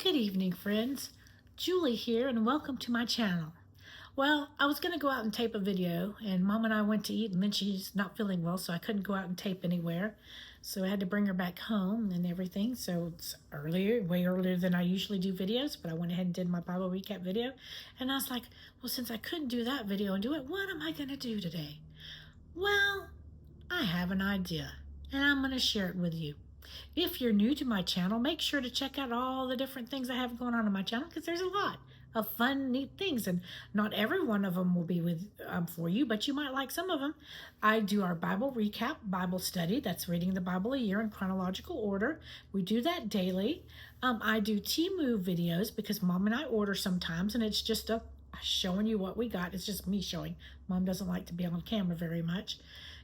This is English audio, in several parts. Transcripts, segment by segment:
Good evening, friends. Julie here, and welcome to my channel. Well, I was going to go out and tape a video, and Mom and I went to eat, and then she's not feeling well, so I couldn't go out and tape anywhere. So I had to bring her back home and everything. So it's earlier, way earlier than I usually do videos, but I went ahead and did my Bible recap video. And I was like, well, since I couldn't do that video and do it, what am I going to do today? Well, I have an idea, and I'm going to share it with you. If you're new to my channel, make sure to check out all the different things I have going on my channel, because there's a lot of fun, neat things, and not every one of them will be with for you, but you might like some of them. I do our Bible recap, Bible study. That's reading the Bible a year in chronological order. We do that daily. I do Temu videos because Mom and I order sometimes, and it's just showing you what we got. It's just me showing. Mom doesn't like to be on camera very much.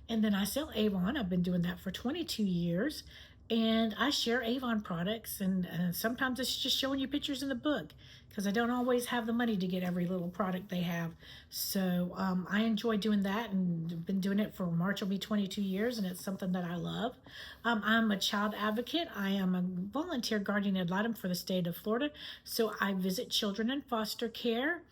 And then I sell Avon. I've been doing that for 22 years. And I share Avon products, and sometimes it's just showing you pictures in the book because I don't always have the money to get every little product they have. So I enjoy doing that, and been doing it for March will be 22 years, and it's something that I love. I'm a child advocate. I am a volunteer guardian ad litem for the state of Florida. So I visit children in foster care.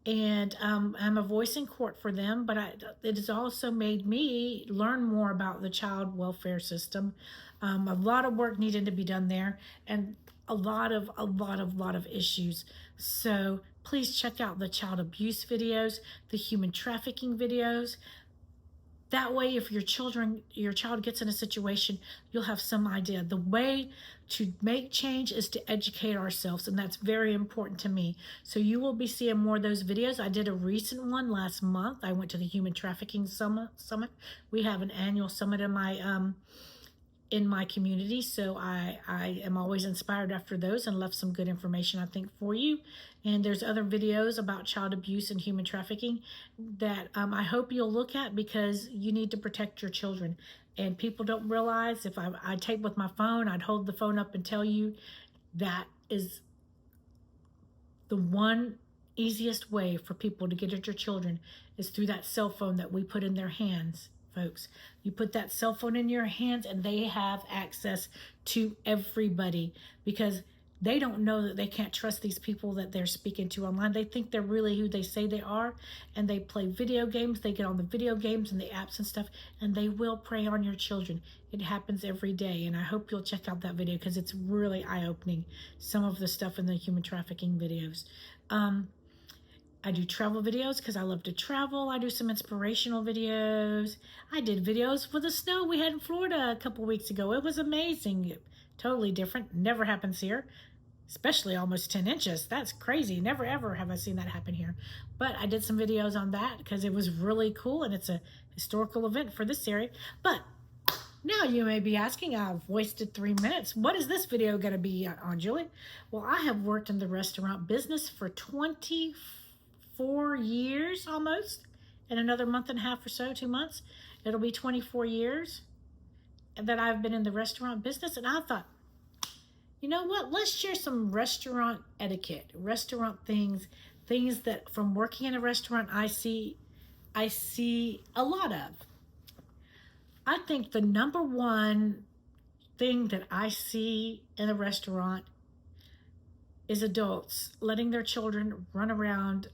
And I'm a voice in court for them, but it has also made me learn more about the child welfare system. A lot of work needed to be done there, and a lot of issues. So please check out the child abuse videos, the human trafficking videos. That way, if your child gets in a situation, you'll have some idea. The way to make change is to educate ourselves, and that's very important to me. So you will be seeing more of those videos. I did a recent one last month. I went to the Human Trafficking Summit. We have an annual summit in my community, so I am always inspired after those, and left some good information, I think, for you. And there's other videos about child abuse and human trafficking that I hope you'll look at, because you need to protect your children. And people don't realize, if I tape with my phone, I'd hold the phone up and tell you that is the one easiest way for people to get at your children is through that cell phone that we put in their hands. Folks, you put that cell phone in your hands and they have access to everybody, because they don't know that they can't trust these people that they're speaking to online. They think they're really who they say they are, and they play video games. They get on the video games and the apps and stuff, and they will prey on your children. It happens every day, and I hope you'll check out that video because it's really eye-opening, some of the stuff in the human trafficking videos. I do travel videos because I love to travel. I do some inspirational videos. I did videos for the snow we had in Florida a couple weeks ago. It was amazing. Totally different. Never happens here, especially almost 10 inches. That's crazy. Never ever have I seen that happen here. But I did some videos on that because it was really cool, and it's a historical event for this area. But now you may be asking, I've wasted 3 minutes. What is this video going to be on, Julie? Well, I have worked in the restaurant business for 24 years almost. In another month and a half or so, 2 months, it'll be 24 years that I've been in the restaurant business. And I thought, you know what, let's share some restaurant etiquette, restaurant things that from working in a restaurant I see a lot of. I think the number one thing that I see in a restaurant is adults letting their children run around.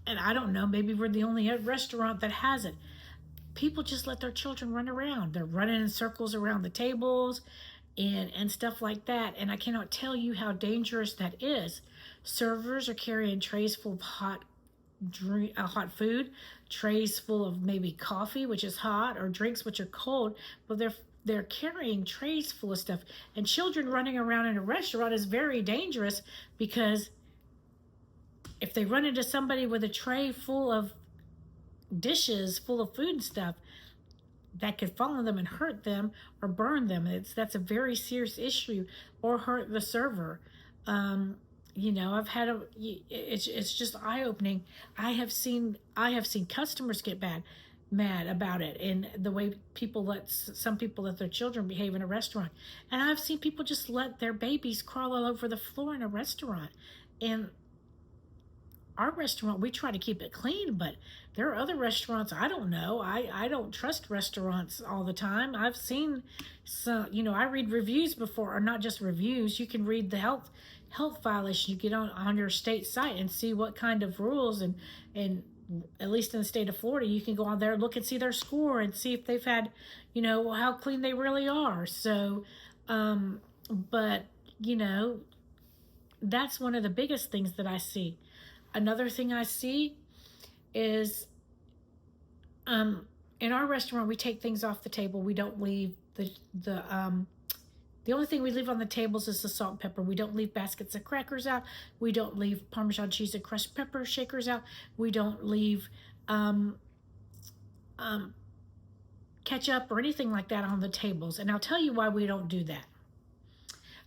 And I don't know, maybe we're the only restaurant that has it. People just let their children run around. They're running in circles around the tables and stuff like that. And I cannot tell you how dangerous that is. Servers are carrying trays full of hot food, trays full of maybe coffee, which is hot, or drinks, which are cold, but they're carrying trays full of stuff. And children running around in a restaurant is very dangerous, because if they run into somebody with a tray full of dishes full of food and stuff, that could fall on them and hurt them or burn them. That's a very serious issue, or hurt the server. You know, it's just eye-opening. I have seen customers get mad about it, and the way some people let their children behave in a restaurant. And I've seen people just let their babies crawl all over the floor in a restaurant. And our restaurant, we try to keep it clean, but there are other restaurants, I don't know. I don't trust restaurants all the time. I've seen some, I read reviews before, or not just reviews. You can read the health violation. You get on your state site and see what kind of rules, and at least in the state of Florida, you can go on there, look and see their score and see if they've had, how clean they really are. So, but, that's one of the biggest things that I see. Another thing I see is in our restaurant, we take things off the table. We don't leave the only thing we leave on the tables is the salt and pepper. We don't leave baskets of crackers out. We don't leave Parmesan cheese and crushed pepper shakers out. We don't leave ketchup or anything like that on the tables. And I'll tell you why we don't do that.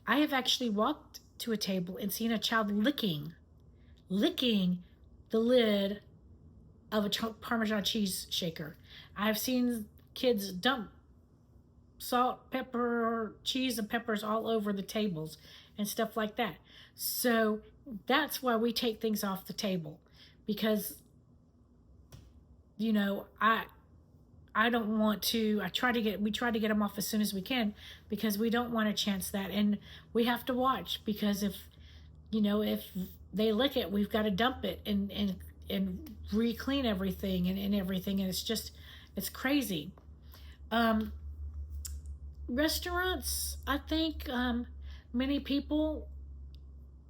I have actually walked to a table and seen a child licking the lid of a Parmesan cheese shaker. I've seen kids dump salt, pepper, cheese, and peppers all over the tables and stuff like that. So that's why we take things off the table, because I don't want to. We try to get them off as soon as we can, because we don't want to chance that, and we have to watch, because if they lick it, we've got to dump it and re-clean everything and everything, and it's crazy. Restaurants, I think many people,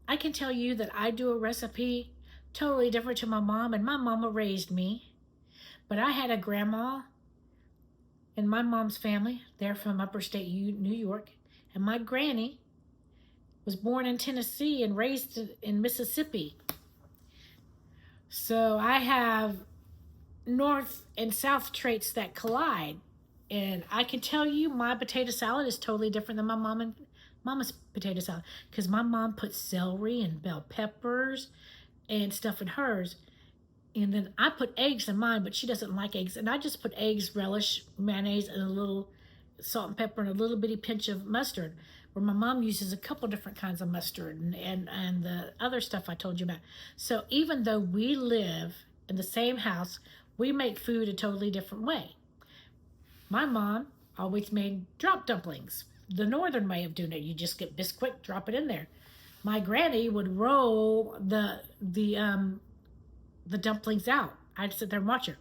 I can tell you that I do a recipe totally different to my mom, and my mama raised me, but I had a grandma in my mom's family. They're from upper state New York, and my granny was born in Tennessee and raised in Mississippi. So I have north and south traits that collide. And I can tell you my potato salad is totally different than my mama's potato salad, because my mom put celery and bell peppers and stuff in hers. And then I put eggs in mine, but she doesn't like eggs. And I just put eggs, relish, mayonnaise, and a little salt and pepper and a little bitty pinch of mustard, where my mom uses a couple different kinds of mustard and the other stuff I told you about. So even though we live in the same house, we make food a totally different way. My mom always made drop dumplings, the northern way of doing it. You just get Bisquick, drop it in there. My granny would roll the dumplings out. I'd sit there and watch her.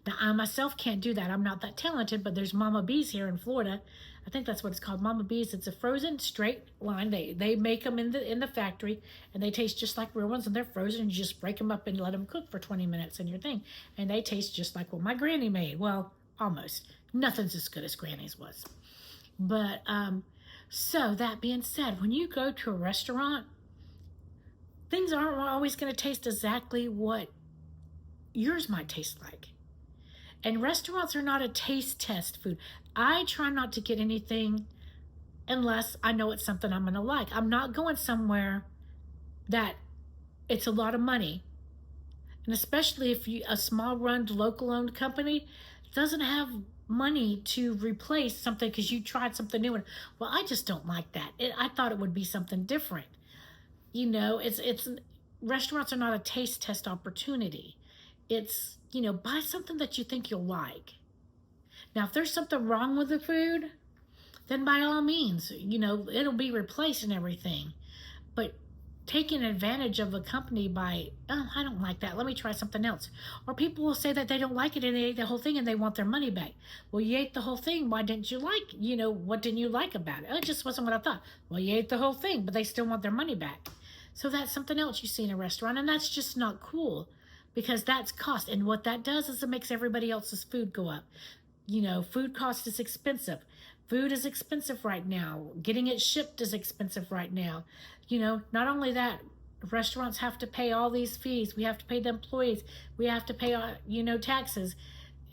Now, I myself can't do that. I'm not that talented, but there's Mama B's here in Florida. I think that's what it's called, Mama B's. It's a frozen straight line. They make them in the factory, and they taste just like real ones, and they're frozen, and you just break them up and let them cook for 20 minutes in your thing, and they taste just like what my granny made. Well, almost. Nothing's as good as Granny's was. But, so that being said, when you go to a restaurant, things aren't always going to taste exactly what yours might taste like. And restaurants are not a taste test food. I try not to get anything unless I know it's something I'm going to like. I'm not going somewhere that it's a lot of money. And especially if a small run, local owned company doesn't have money to replace something because you tried something new, and well, I just don't like that. I thought it would be something different. It's restaurants are not a taste test opportunity. It's buy something that you think you'll like. Now, if there's something wrong with the food, then by all means, it'll be replaced and everything. But taking advantage of a company by, oh, I don't like that, let me try something else. Or people will say that they don't like it and they ate the whole thing and they want their money back. Well, you ate the whole thing. Why didn't you like, what didn't you like about it? Oh, it just wasn't what I thought. Well, you ate the whole thing, but they still want their money back. So that's something else you see in a restaurant, and that's just not cool, because that's cost. And what that does is it makes everybody else's food go up. Food cost is expensive. Food is expensive right now. Getting it shipped is expensive right now. Not only that, restaurants have to pay all these fees. We have to pay the employees. We have to pay, taxes.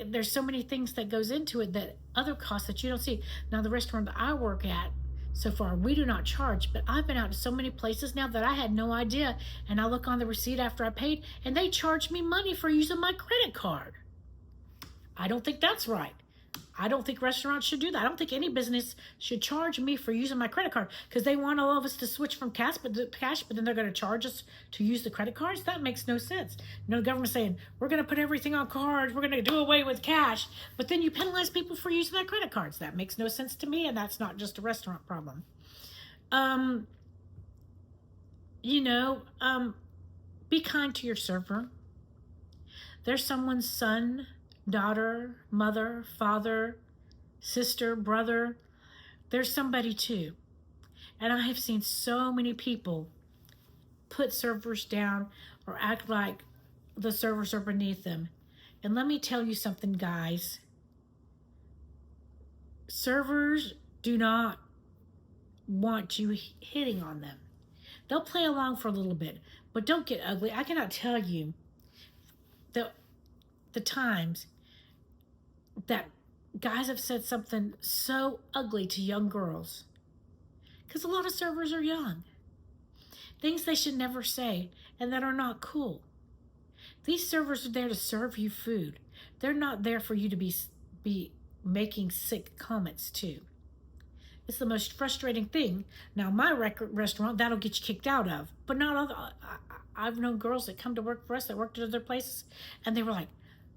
There's so many things that goes into it, that other costs that you don't see. Now, the restaurant that I work at, so far, we do not charge, but I've been out to so many places now that I had no idea. And I look on the receipt after I paid, and they charge me money for using my credit card. I don't think that's right. I don't think restaurants should do that. I don't think any business should charge me for using my credit card because they want all of us to switch from cash, but then they're going to charge us to use the credit cards. That makes no sense. The government's saying we're going to put everything on cards, we're going to do away with cash, but then you penalize people for using their credit cards. That makes no sense to me, and that's not just a restaurant problem. You know, be kind to your server. There's someone's son, daughter, mother, father, sister, brother. There's somebody too. And I have seen so many people put servers down or act like the servers are beneath them. And let me tell you something, guys. Servers do not want you hitting on them. They'll play along for a little bit, but don't get ugly. I cannot tell you the times that guys have said something so ugly to young girls. Because a lot of servers are young. Things they should never say and that are not cool. These servers are there to serve you food. They're not there for you to be making sick comments to. It's the most frustrating thing. Now, my restaurant, that'll get you kicked out of. But not other. I've known girls that come to work for us that worked at other places, and they were like,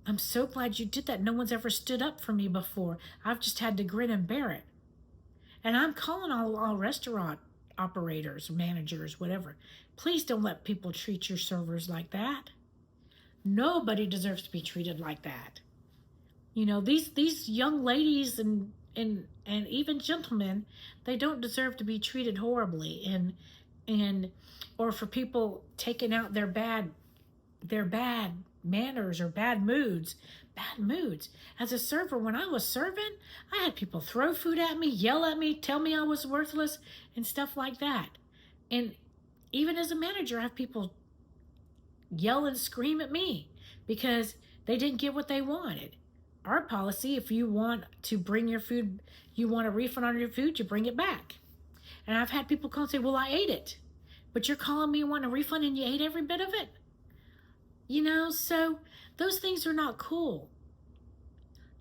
I'm so glad you did that. No one's ever stood up for me before. I've just had to grin and bear it. And I'm calling all restaurant operators, managers, whatever. Please don't let people treat your servers like that. Nobody deserves to be treated like that. You know, these young ladies and even gentlemen, they don't deserve to be treated horribly and or for people taking out their bad manners or bad moods. As a server, when I was serving, I had people throw food at me, yell at me, tell me I was worthless and stuff like that. And even as a manager, I have people yell and scream at me because they didn't get what they wanted. Our policy, if you want to bring your food, you want a refund on your food, you bring it back. And I've had people call and say, well, I ate it. But you're calling me want a refund and you ate every bit of it? You know, so those things are not cool.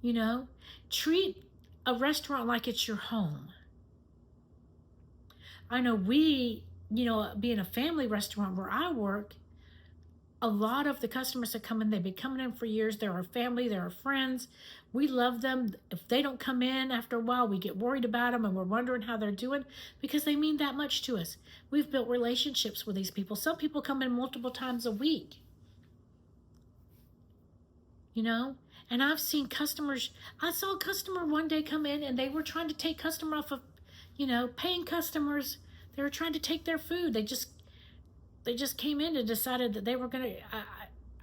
You know, treat a restaurant like it's your home. I know being a family restaurant where I work, a lot of the customers that come in, they've been coming in for years. They're our family, they're our friends. We love them. If they don't come in after a while, we get worried about them and we're wondering how they're doing because they mean that much to us. We've built relationships with these people. Some people come in multiple times a week. You know, and I've seen customers, I saw a customer one day come in and they were trying to take customer off of, paying customers. They were trying to take their food. They just came in and decided that they were going to,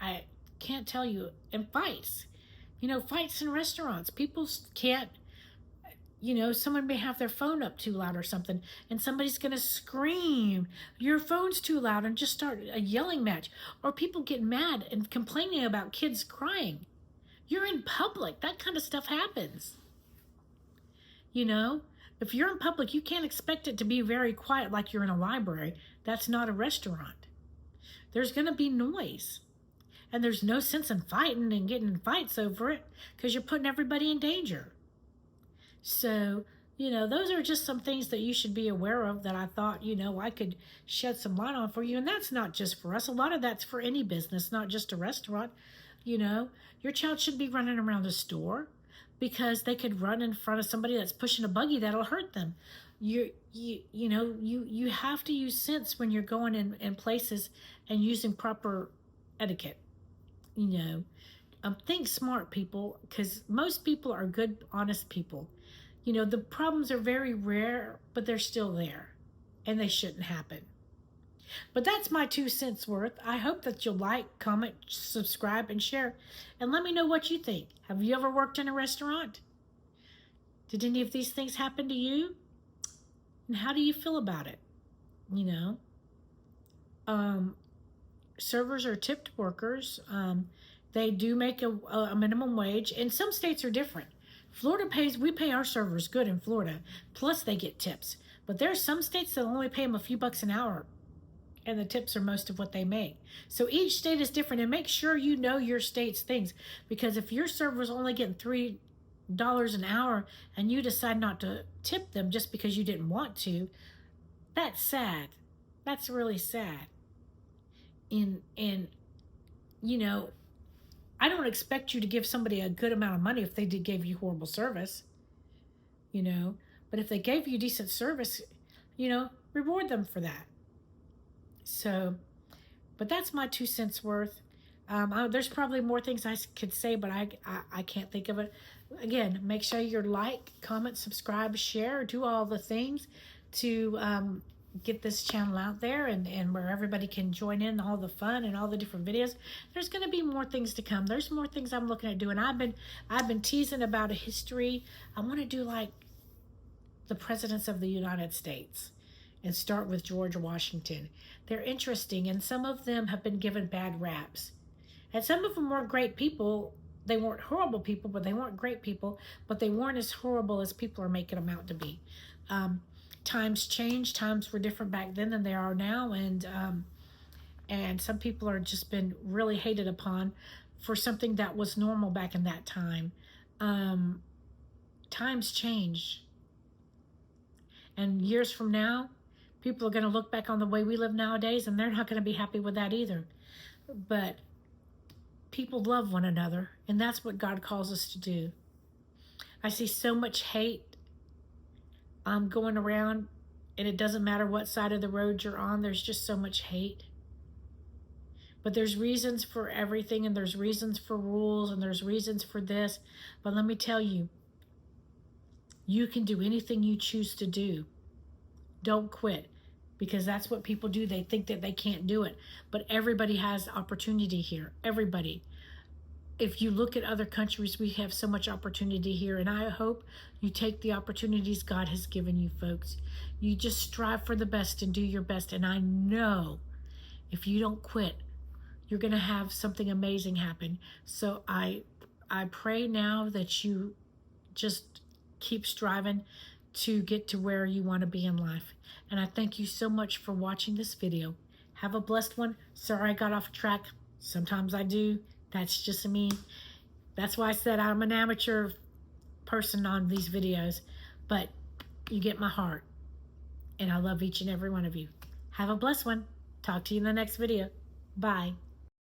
I can't tell you, and fights. Fights in restaurants. People can't, someone may have their phone up too loud or something, and somebody's going to scream, your phone's too loud, and just start a yelling match. Or people get mad and complaining about kids crying. You're in public. That kind of stuff happens. If you're in public, you can't expect it to be very quiet like you're in a library. That's not a restaurant. There's going to be noise. And there's no sense in fighting and getting in fights over it because you're putting everybody in danger. So, those are just some things that you should be aware of that I thought, I could shed some light on for you. And that's not just for us. A lot of that's for any business, not just a restaurant. Your child should be running around the store because they could run in front of somebody that's pushing a buggy that'll hurt them. You have to use sense when you're going in places and using proper etiquette. Think smart, people, because most people are good, honest people. The problems are very rare, but they're still there, and they shouldn't happen. But that's my 2 cents worth. I hope that you'll like, comment, subscribe, and share, and let me know what you think. Have you ever worked in a restaurant? Did any of these things happen to you? And how do you feel about it? Servers are tipped workers. They do make a minimum wage, and some states are different. We pay our servers good in Florida, plus they get tips. But there are some states that only pay them a few bucks an hour, and the tips are most of what they make. So each state is different, and make sure you know your state's things, because if your server's only getting $3 dollars an hour and you decide not to tip them just because you didn't want to, that's sad. That's really sad. And you know, I don't expect you to give somebody a good amount of money if they did gave you horrible service, you know. But if they gave you decent service, reward them for that. So, but that's my 2 cents worth. There's probably more things I could say, but I can't think of it. Again, make sure you like, comment, subscribe, share, do all the things to get this channel out there, and where everybody can join in all the fun and all the different videos. There's going to be more things to come. There's more things I'm looking at doing. I've been teasing about a history. I want to do like the presidents of the United States and start with George Washington. They're interesting, and some of them have been given bad raps. And some of them weren't great people. They weren't horrible people, but they weren't great people, but they weren't as horrible as people are making them out to be. Times changed. Times were different back then than they are now, and some people are just been really hated upon for something that was normal back in that time. Times change. And years from now, people are going to look back on the way we live nowadays, and they're not going to be happy with that either. But people love one another, and that's what God calls us to do. I see so much hate going around, and it doesn't matter what side of the road you're on. There's just so much hate. But there's reasons for everything, and there's reasons for rules, and there's reasons for this. But let me tell you, you can do anything you choose to do. Don't quit, because that's what people do. They think that they can't do it. But everybody has opportunity here. Everybody. If you look at other countries, we have so much opportunity here. And I hope you take the opportunities God has given you, folks. You just strive for the best and do your best. And I know if you don't quit, you're going to have something amazing happen. So I pray now that you just keep striving to get to where you want to be in life. And I thank you so much for watching this video. Have a blessed one. Sorry I got off track. Sometimes I do. That's just me. That's why I said I'm an amateur person on these videos. But you get my heart. And I love each and every one of you. Have a blessed one. Talk to you in the next video. Bye.